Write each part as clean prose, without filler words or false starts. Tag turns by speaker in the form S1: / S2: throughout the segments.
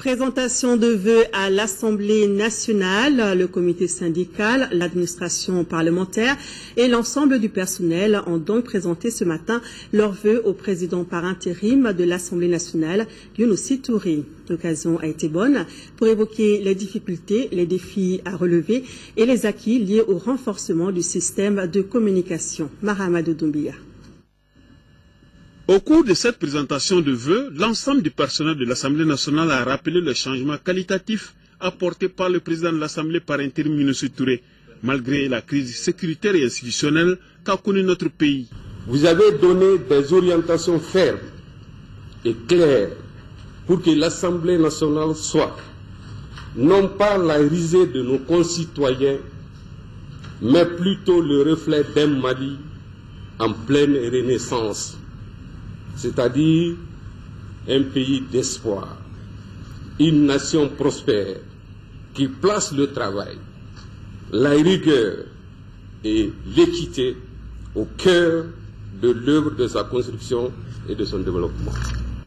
S1: Présentation de vœux à l'Assemblée nationale, le comité syndical, l'administration parlementaire et l'ensemble du personnel ont donc présenté ce matin leurs vœux au président par intérim de l'Assemblée nationale, Younousi Touré. L'occasion a été bonne pour évoquer les difficultés, les défis à relever et les acquis liés au renforcement du système de communication. Mahamadou Doumbia.
S2: Au cours de cette présentation de vœux, l'ensemble du personnel de l'Assemblée nationale a rappelé le changement qualitatif apporté par le président de l'Assemblée par intérim Younousi Touré, malgré la crise sécuritaire et institutionnelle qu'a connue notre pays.
S3: Vous avez donné des orientations fermes et claires pour que l'Assemblée nationale soit non pas la risée de nos concitoyens, mais plutôt le reflet d'un Mali en pleine renaissance, c'est-à-dire un pays d'espoir, une nation prospère qui place le travail, la rigueur et l'équité au cœur de l'œuvre de sa construction et de son développement.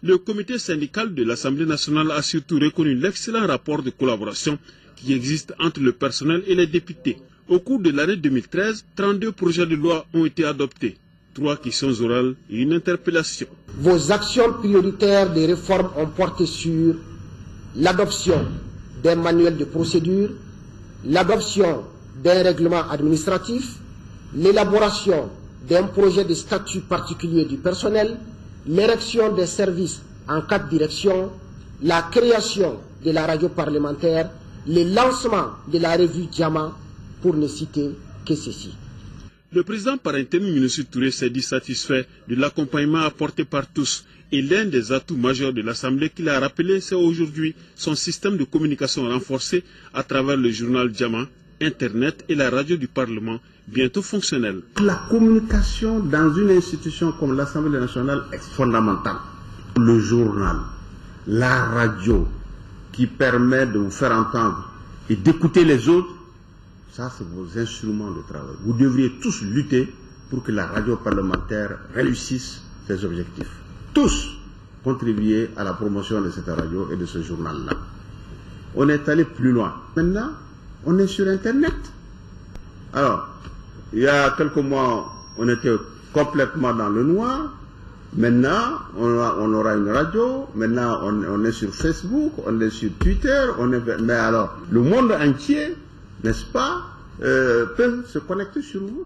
S2: Le comité syndical de l'Assemblée nationale a surtout reconnu l'excellent rapport de collaboration qui existe entre le personnel et les députés. Au cours de l'année 2013, 32 projets de loi ont été adoptés, 3 questions orales et une interpellation.
S4: Vos actions prioritaires de réforme ont porté sur l'adoption d'un manuel de procédure, l'adoption d'un règlement administratif, l'élaboration d'un projet de statut particulier du personnel, l'érection des services en 4 directions, la création de la radio parlementaire, le lancement de la revue Diamant, pour ne citer que ceci.
S2: Le président par intérim Younousi Touré s'est dit satisfait de l'accompagnement apporté par tous. Et l'un des atouts majeurs de l'Assemblée qu'il a rappelé, c'est aujourd'hui son système de communication renforcé à travers le journal Diamant, Internet et la radio du Parlement, bientôt fonctionnelle.
S5: La communication dans une institution comme l'Assemblée nationale est fondamentale. Le journal, la radio qui permet de vous faire entendre et d'écouter les autres, ça, c'est vos instruments de travail. Vous devriez tous lutter pour que la radio parlementaire réussisse ses objectifs. Tous contribuer à la promotion de cette radio et de ce journal-là. On est allé plus loin. Maintenant, on est sur Internet. Alors, il y a quelques mois, on était complètement dans le noir. Maintenant, on aura une radio. Maintenant, on est sur Facebook, on est sur Twitter. Mais alors, le monde entier, n'est-ce pas, peut se connecter sur vous.